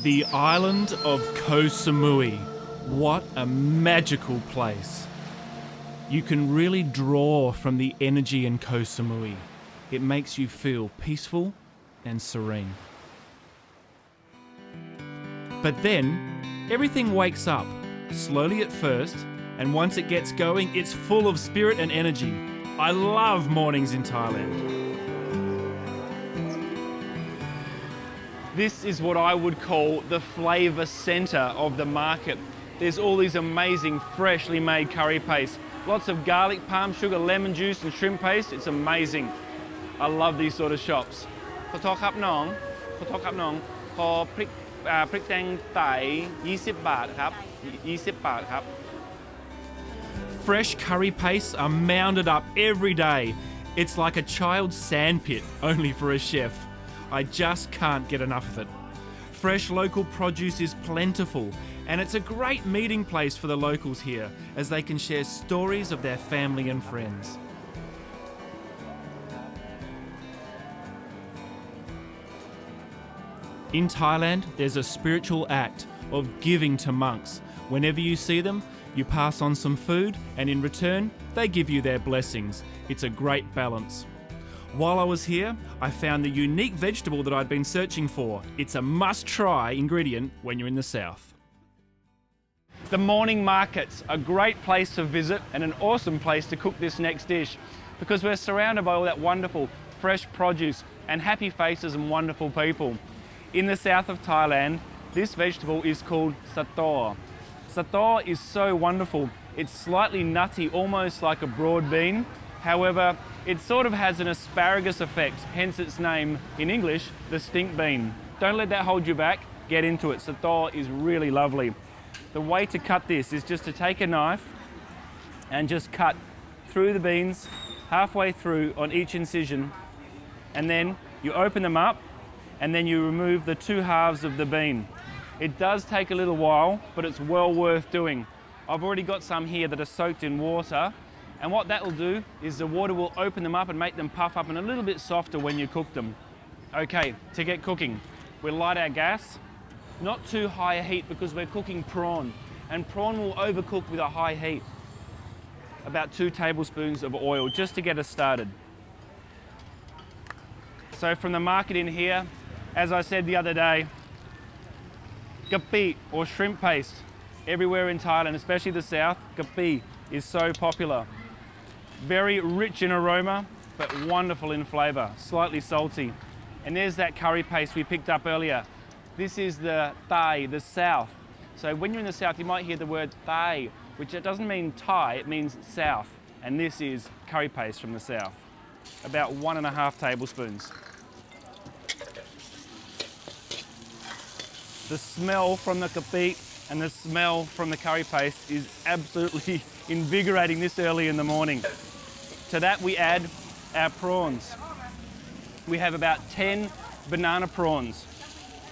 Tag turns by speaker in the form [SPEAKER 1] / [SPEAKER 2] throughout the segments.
[SPEAKER 1] The island of Koh Samui. What a magical place. You can really draw from the energy in Koh Samui. It makes you feel peaceful and serene. But then, everything wakes up, slowly at first, and once it gets going, it's full of spirit and energy. I love mornings in Thailand. This is what I would call the flavour centre of the market. There's all these amazing freshly made curry paste. Lots of garlic, palm sugar, lemon juice and shrimp paste. It's amazing. I love these sort of shops. ขอโทษครับน้องขอพริกแดงไต่20 บาทครับ20 บาทครับ Fresh curry pastes are mounded up every day. It's like a child's sandpit, only for a chef. I just can't get enough of it. Fresh local produce is plentiful, and it's a great meeting place for the locals here as they can share stories of their family and friends. In Thailand, there's a spiritual act of giving to monks. Whenever you see them, you pass on some food, and in return, they give you their blessings. It's a great balance. While I was here, I found the unique vegetable that I'd been searching for. It's a must-try ingredient when you're in the south. The morning market's a great place to visit and an awesome place to cook this next dish because we're surrounded by all that wonderful fresh produce and happy faces and wonderful people. In the south of Thailand, this vegetable is called Thor. Thor is so wonderful. It's slightly nutty, almost like a broad bean. However, it sort of has an asparagus effect, hence its name in English, the stink bean. Don't let that hold you back, get into it. Thor is really lovely. The way to cut this is just to take a knife and just cut through the beans, halfway through on each incision, and then you open them up and then you remove the two halves of the bean. It does take a little while, but it's well worth doing. I've already got some here that are soaked in water, and what that will do is the water will open them up and make them puff up and a little bit softer when you cook them. Okay, to get cooking, we'll light our gas, not too high a heat because we're cooking prawn, and prawn will overcook with a high heat. About 2 tablespoons of oil just to get us started. So from the market in here, as I said the other day, gapi or shrimp paste. Everywhere in Thailand, especially the south, gapi is so popular. Very rich in aroma, but wonderful in flavour, slightly salty. And there's that curry paste we picked up earlier. This is the Thai, the south. So when you're in the south, you might hear the word Thai, which it doesn't mean Thai, it means south. And this is curry paste from the south. About 1.5 tablespoons. The smell from the gapi and the smell from the curry paste is absolutely invigorating this early in the morning. To that we add our prawns. We have about 10 banana prawns,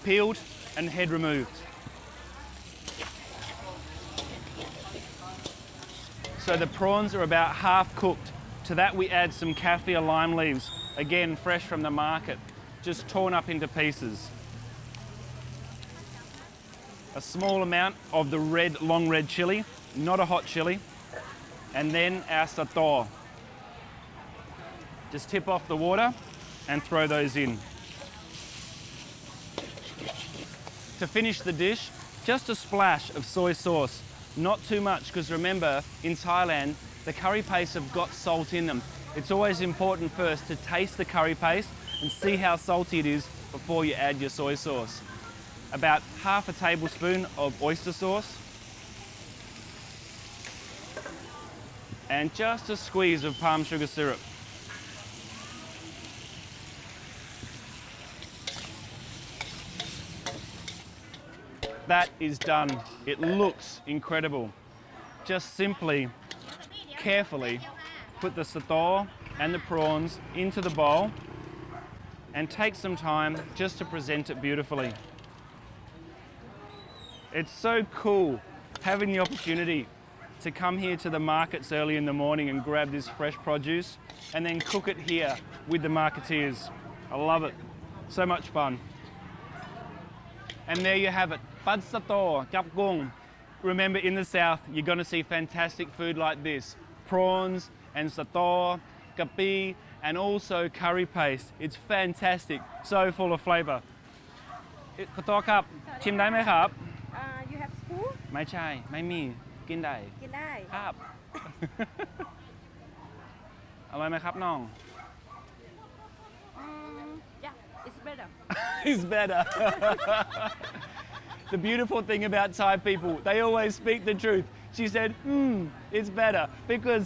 [SPEAKER 1] peeled and head removed. So the prawns are about half cooked. To that we add some kaffir lime leaves, again fresh from the market, just torn up into pieces. A small amount of the long red chilli, not a hot chilli, and then our Thor. Just tip off the water and throw those in. To finish the dish, just a splash of soy sauce, not too much because remember, in Thailand, the curry pastes have got salt in them. It's always important first to taste the curry paste and see how salty it is before you add your soy sauce. About 1/2 tablespoon of oyster sauce and just a squeeze of palm sugar syrup. That is done. It looks incredible. Just simply, carefully put the Thor and the prawns into the bowl and take some time just to present it beautifully. It's so cool having the opportunity to come here to the markets early in the morning and grab this fresh produce and then cook it here with the marketeers. I love it. So much fun. And there you have it, pad sa Thor, kap gung. Remember, in the south, you're going to see fantastic food like this. Prawns and sator, kapi, and also curry paste. It's fantastic, so full of flavour. Thor ครับ ชิมได้ไหมครับ
[SPEAKER 2] You have spoon
[SPEAKER 1] ไม่ใช่ ไม่มี กินได้
[SPEAKER 2] กินได้
[SPEAKER 1] ครับ อร่อยไหมครับน้อง
[SPEAKER 2] Yeah it's better
[SPEAKER 1] It's better. The beautiful thing about Thai people, they always speak the truth. She said, it's better because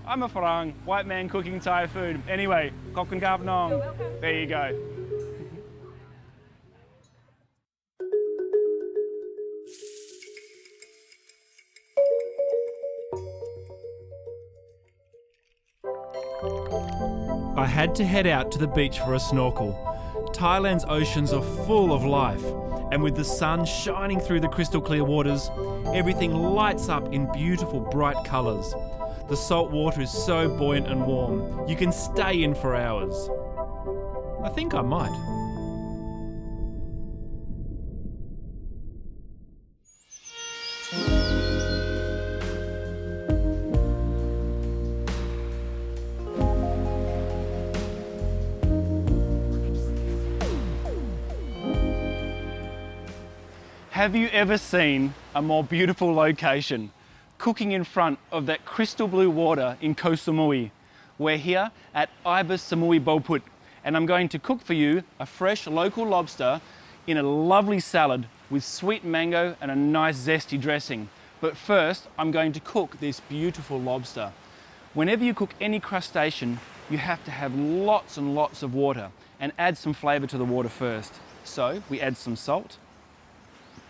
[SPEAKER 1] I'm a Farang, white man cooking Thai food. Anyway, kok kun kap nong.
[SPEAKER 2] You're welcome.
[SPEAKER 1] There you go. I had to head out to the beach for a snorkel. Thailand's oceans are full of life, and with the sun shining through the crystal clear waters, everything lights up in beautiful bright colours. The salt water is so buoyant and warm, you can stay in for hours. I think I might. Have you ever seen a more beautiful location? Cooking in front of that crystal blue water in Koh Samui. We're here at Ibis Samui Boput, and I'm going to cook for you a fresh local lobster in a lovely salad with sweet mango and a nice zesty dressing. But first, I'm going to cook this beautiful lobster. Whenever you cook any crustacean, you have to have lots and lots of water and add some flavour to the water first. So we add some salt,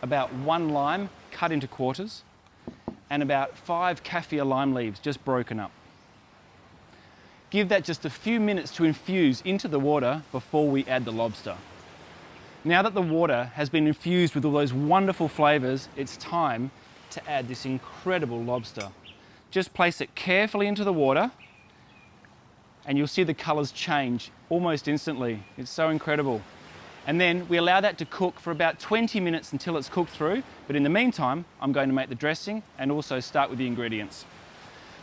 [SPEAKER 1] about 1 lime cut into quarters, and about 5 kaffir lime leaves just broken up. Give that just a few minutes to infuse into the water before we add the lobster. Now that the water has been infused with all those wonderful flavours, it's time to add this incredible lobster. Just place it carefully into the water and you'll see the colours change almost instantly. It's so incredible. And then we allow that to cook for about 20 minutes until it's cooked through. But in the meantime, I'm going to make the dressing and also start with the ingredients.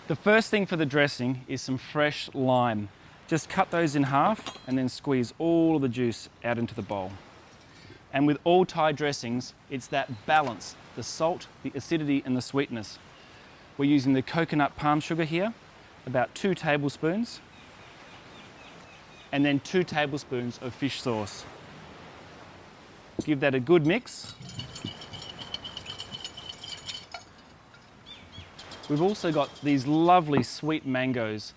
[SPEAKER 1] The first thing for the dressing is some fresh lime. Just cut those in half and then squeeze all of the juice out into the bowl. And with all Thai dressings, it's that balance, the salt, the acidity and the sweetness. We're using the coconut palm sugar here, about 2 tablespoons, and then 2 tablespoons of fish sauce. Give that a good mix. We've also got these lovely sweet mangoes.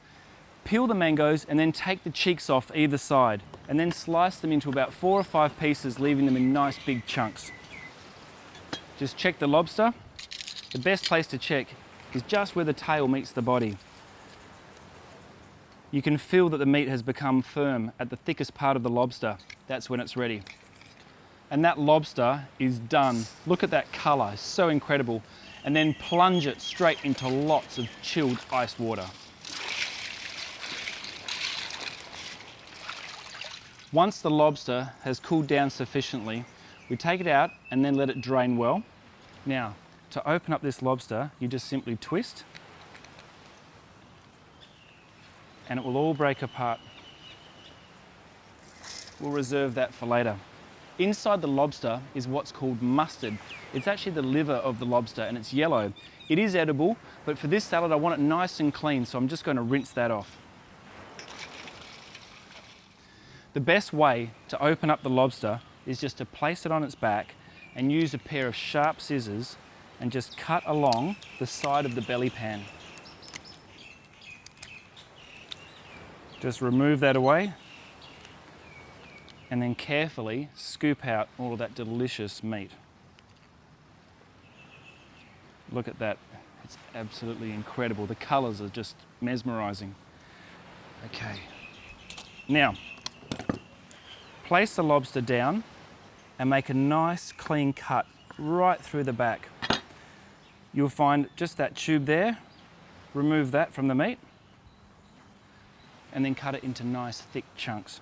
[SPEAKER 1] Peel the mangoes and then take the cheeks off either side and then slice them into about 4 or 5 pieces, leaving them in nice big chunks. Just check the lobster. The best place to check is just where the tail meets the body. You can feel that the meat has become firm at the thickest part of the lobster. That's when it's ready. And that lobster is done. Look at that colour, it's so incredible. And then plunge it straight into lots of chilled ice water. Once the lobster has cooled down sufficiently, we take it out and then let it drain well. Now, to open up this lobster, you just simply twist and it will all break apart. We'll reserve that for later. Inside the lobster is what's called mustard. It's actually the liver of the lobster and it's yellow. It is edible, but for this salad I want it nice and clean, so I'm just going to rinse that off. The best way to open up the lobster is just to place it on its back and use a pair of sharp scissors and just cut along the side of the belly pan. Just remove that away and then carefully scoop out all of that delicious meat. Look at that, it's absolutely incredible. The colours are just mesmerising. Okay, now place the lobster down and make a nice clean cut right through the back. You'll find just that tube there, remove that from the meat and then cut it into nice thick chunks.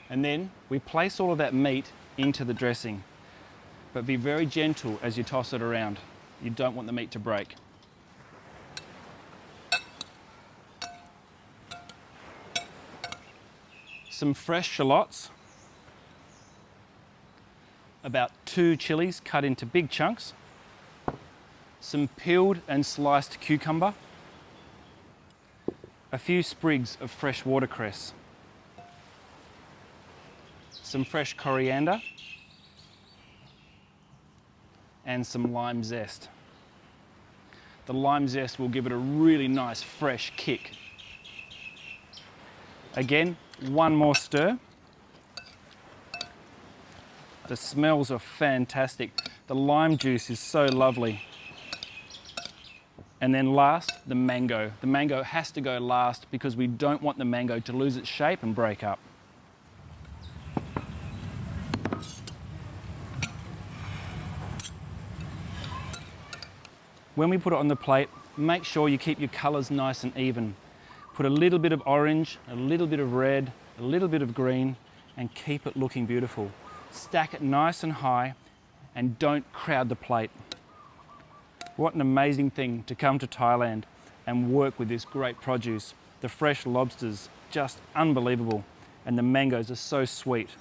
[SPEAKER 1] And then we place all of that meat into the dressing, but be very gentle as you toss it around. You don't want the meat to break. Some fresh shallots, about 2 chilies cut into big chunks, some peeled and sliced cucumber, a few sprigs of fresh watercress, some fresh coriander, and some lime zest. The lime zest will give it a really nice fresh kick. Again, one more stir. The smells are fantastic. The lime juice is so lovely. And then last, the mango. The mango has to go last because we don't want the mango to lose its shape and break up. When we put it on the plate, make sure you keep your colours nice and even. Put a little bit of orange, a little bit of red, a little bit of green, and keep it looking beautiful. Stack it nice and high and don't crowd the plate. What an amazing thing to come to Thailand and work with this great produce. The fresh lobsters, just unbelievable, and the mangoes are so sweet.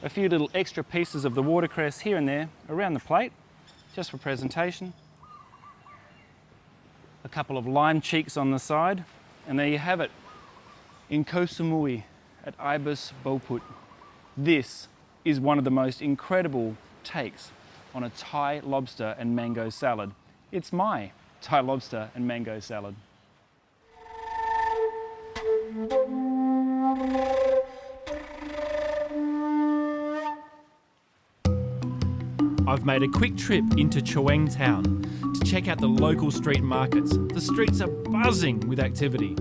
[SPEAKER 1] A few little extra pieces of the watercress here and there around the plate, just for presentation. A couple of lime cheeks on the side, and there you have it. In Koh Samui at Ibis Boput. This is one of the most incredible takes on a Thai lobster and mango salad. It's my Thai lobster and mango salad. I've made a quick trip into Chaweng town to check out the local street markets. The streets are buzzing with activity.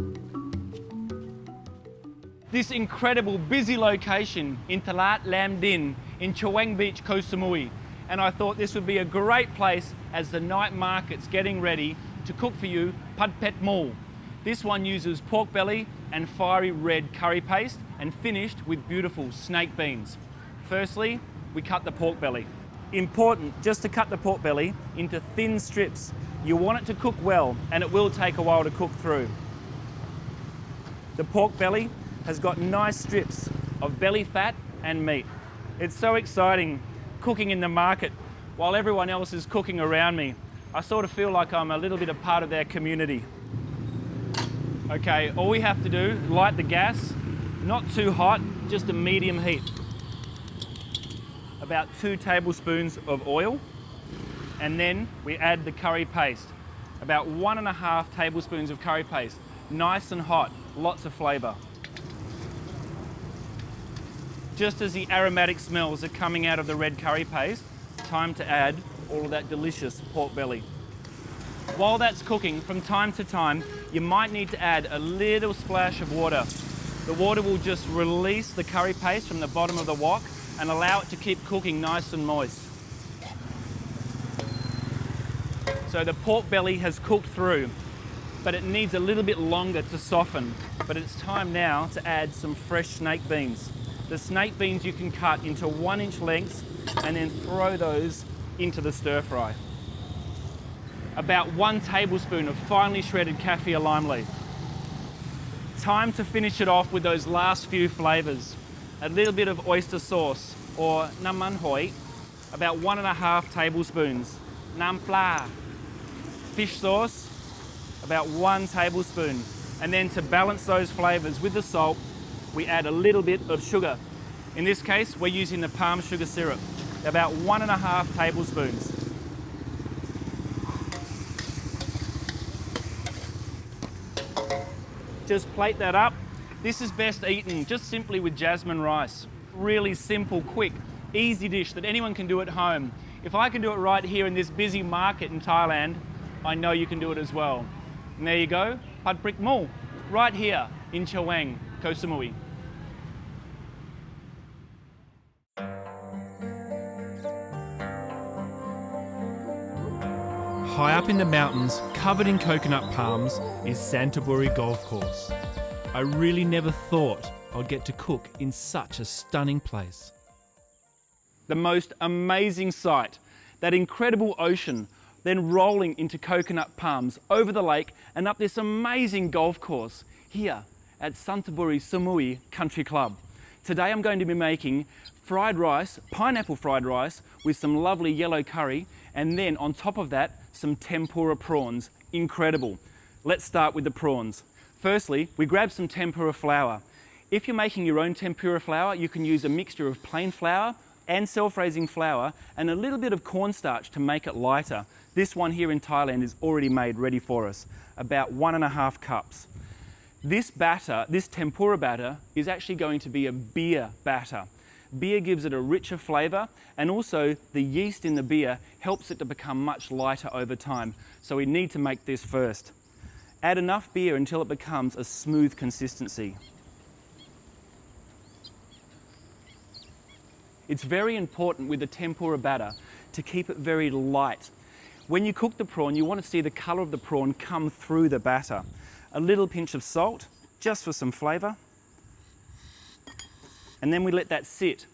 [SPEAKER 1] This incredible busy location in Talat Lam Din in Chaweng Beach, Koh Samui. And I thought this would be a great place as the night market's getting ready to cook for you pad pet mul. This one uses pork belly and fiery red curry paste and finished with beautiful snake beans. Firstly, we cut the pork belly. Important just to cut the pork belly into thin strips. You want it to cook well, and it will take a while to cook through. The pork belly has got nice strips of belly fat and meat. It's so exciting cooking in the market while everyone else is cooking around me. I sort of feel like I'm a little bit a part of their community. Okay, all we have to do, light the gas, not too hot, just a medium heat. About 2 tablespoons of oil, and then we add the curry paste. About 1.5 tablespoons of curry paste. Nice and hot, lots of flavour. Just as the aromatic smells are coming out of the red curry paste, time to add all of that delicious pork belly. While that's cooking, from time to time, you might need to add a little splash of water. The water will just release the curry paste from the bottom of the wok and allow it to keep cooking nice and moist. So the pork belly has cooked through, but it needs a little bit longer to soften. But it's time now to add some fresh snake beans. The snake beans you can cut into 1-inch lengths and then throw those into the stir fry. About 1 tablespoon of finely shredded kaffir lime leaf. Time to finish it off with those last few flavours. A little bit of oyster sauce or nam man hoi, about 1.5 tablespoons. Nam pla, fish sauce, about 1 tablespoon. And then to balance those flavours with the salt, we add a little bit of sugar. In this case, we're using the palm sugar syrup, about 1.5 tablespoons. Just plate that up. This is best eaten just simply with jasmine rice. Really simple, quick, easy dish that anyone can do at home. If I can do it right here in this busy market in Thailand, I know you can do it as well. And there you go, pad prik mul, right here in Chaweng, Koh Samui. High up in the mountains, covered in coconut palms, is Santiburi Golf Course. I really never thought I'd get to cook in such a stunning place. The most amazing sight, that incredible ocean, then rolling into coconut palms over the lake and up this amazing golf course here at Santiburi Samui Country Club. Today I'm going to be making fried rice, pineapple fried rice with some lovely yellow curry, and then on top of that, some tempura prawns. Incredible. Let's start with the prawns. Firstly, we grab some tempura flour. If you're making your own tempura flour, you can use a mixture of plain flour and self-raising flour and a little bit of cornstarch to make it lighter. This one here in Thailand is already made ready for us, about 1.5 cups. This batter, this tempura batter, is actually going to be a beer batter. Beer gives it a richer flavour, and also the yeast in the beer helps it to become much lighter over time. So we need to make this first. Add enough beer until it becomes a smooth consistency. It's very important with the tempura batter to keep it very light. When you cook the prawn, you want to see the colour of the prawn come through the batter. A little pinch of salt, just for some flavour. And then we let that sit.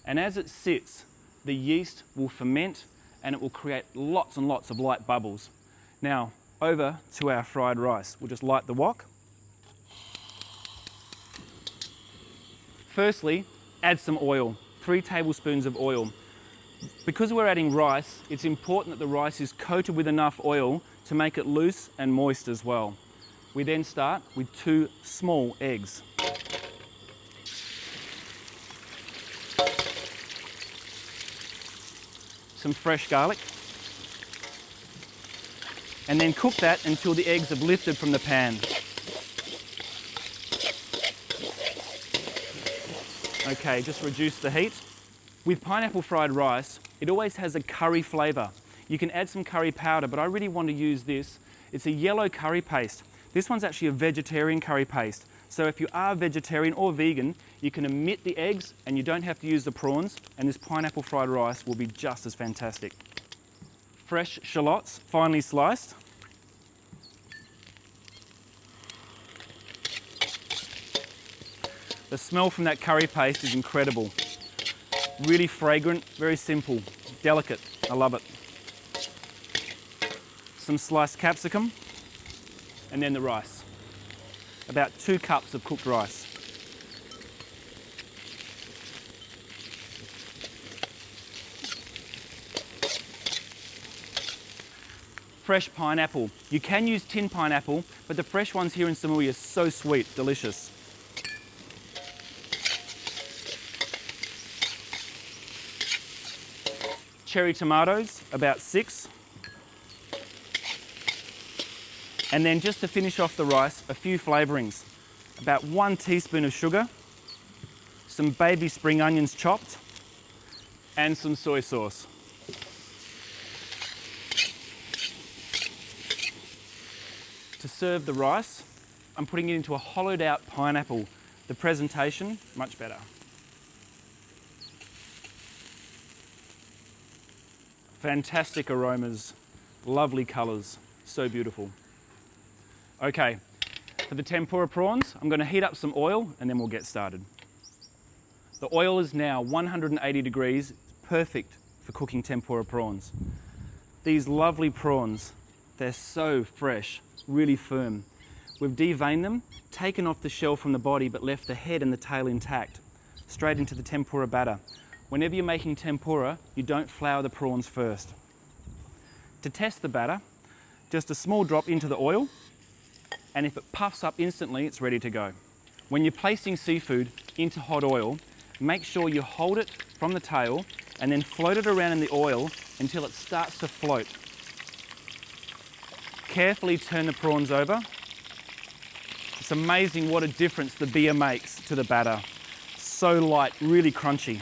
[SPEAKER 1] And as it sits, the yeast will ferment and it will create lots and lots of light bubbles. Now, over to our fried rice. We'll just light the wok. Firstly, add some oil, 3 tablespoons of oil. Because we're adding rice, it's important that the rice is coated with enough oil to make it loose and moist as well. We then start with 2 small eggs. Some fresh garlic. And then cook that until the eggs have lifted from the pan. Okay, just reduce the heat. With pineapple fried rice, it always has a curry flavour. You can add some curry powder, but I really want to use this. It's a yellow curry paste. This one's actually a vegetarian curry paste. So if you are vegetarian or vegan, you can omit the eggs and you don't have to use the prawns, and this pineapple fried rice will be just as fantastic. Fresh shallots, finely sliced. The smell from that curry paste is incredible. Really fragrant, very simple, delicate. I love it. Some sliced capsicum, and then the rice. About 2 cups of cooked rice. Fresh pineapple. You can use tin pineapple, but the fresh ones here in Samui are so sweet, delicious. Cherry tomatoes, about 6. And then just to finish off the rice, a few flavourings. About 1 teaspoon of sugar, some baby spring onions chopped, and some soy sauce. To serve the rice, I'm putting it into a hollowed out pineapple. The presentation, much better. Fantastic aromas, lovely colours, so beautiful. Okay, for the tempura prawns, I'm going to heat up some oil and then we'll get started. The oil is now 180 degrees, perfect for cooking tempura prawns. These lovely prawns, they're so fresh, really firm. We've deveined them, taken off the shell from the body but left the head and the tail intact, straight into the tempura batter. Whenever you're making tempura, you don't flour the prawns first. To test the batter, just a small drop into the oil, and if it puffs up instantly, it's ready to go. When you're placing seafood into hot oil, make sure you hold it from the tail and then float it around in the oil until it starts to float. Carefully turn the prawns over. It's amazing what a difference the beer makes to the batter. So light, really crunchy.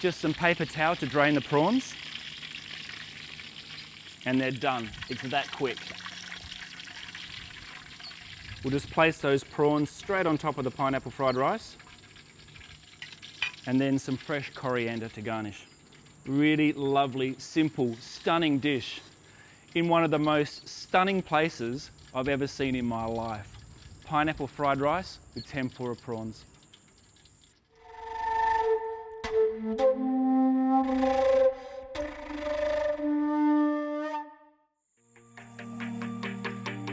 [SPEAKER 1] Just some paper towel to drain the prawns. And they're done. It's that quick. We'll just place those prawns straight on top of the pineapple fried rice. And then some fresh coriander to garnish. Really lovely, simple, stunning dish in one of the most stunning places I've ever seen in my life.
[SPEAKER 3] pineapple fried rice with tempura prawns.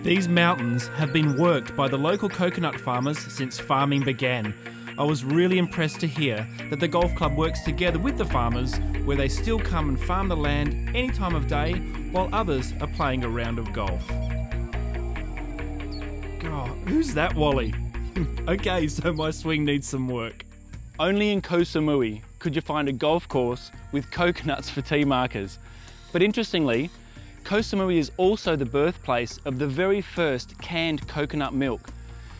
[SPEAKER 1] These mountains have been worked by the local coconut farmers since farming began. I was really impressed to hear that the golf club works together with the farmers, where they still come and farm the land any time of day while others are playing a round of golf. God, who's that Wally? Okay, so my swing needs some work.
[SPEAKER 3] Only in Koh Samui could you find a golf course with coconuts for tee markers. But interestingly, Koh Samui is also the birthplace of the very first canned coconut milk.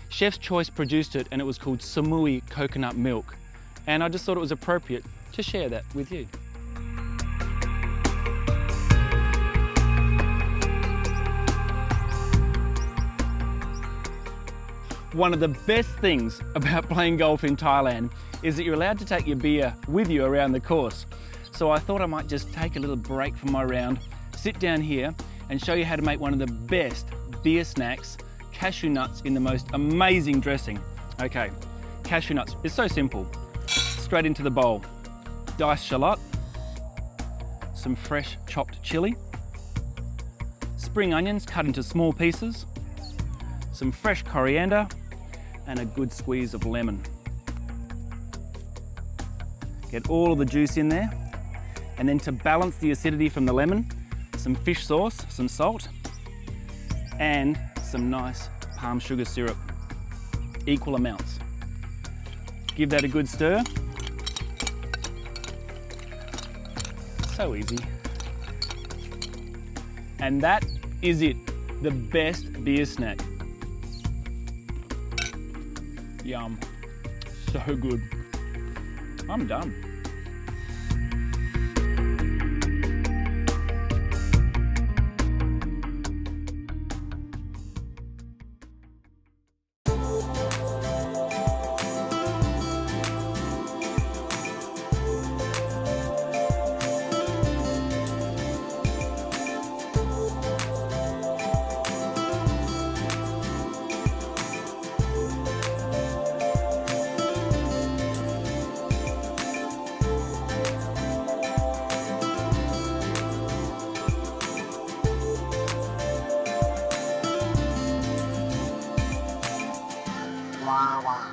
[SPEAKER 3] Chef's Choice produced it and it was called Samui coconut milk. And I just thought it was appropriate to share that with you. One of the best things about playing golf in Thailand is that you're allowed to take your beer with you around the course. So I thought I might just take a little break from my round, sit down here and show you how to make one of the best beer snacks, cashew nuts in the most amazing dressing. Okay, cashew nuts, it's so simple. Straight into the bowl. Diced shallot, some fresh chopped chili, spring onions cut into small pieces, some fresh coriander, and a good squeeze of lemon. Get all of the juice in there, and then to balance the acidity from the lemon, some fish sauce, some salt, and some nice palm sugar syrup, equal amounts. Give that a good stir. So easy. And that is it, the best beer snack. Yum, so good. I'm done.
[SPEAKER 4] Wow.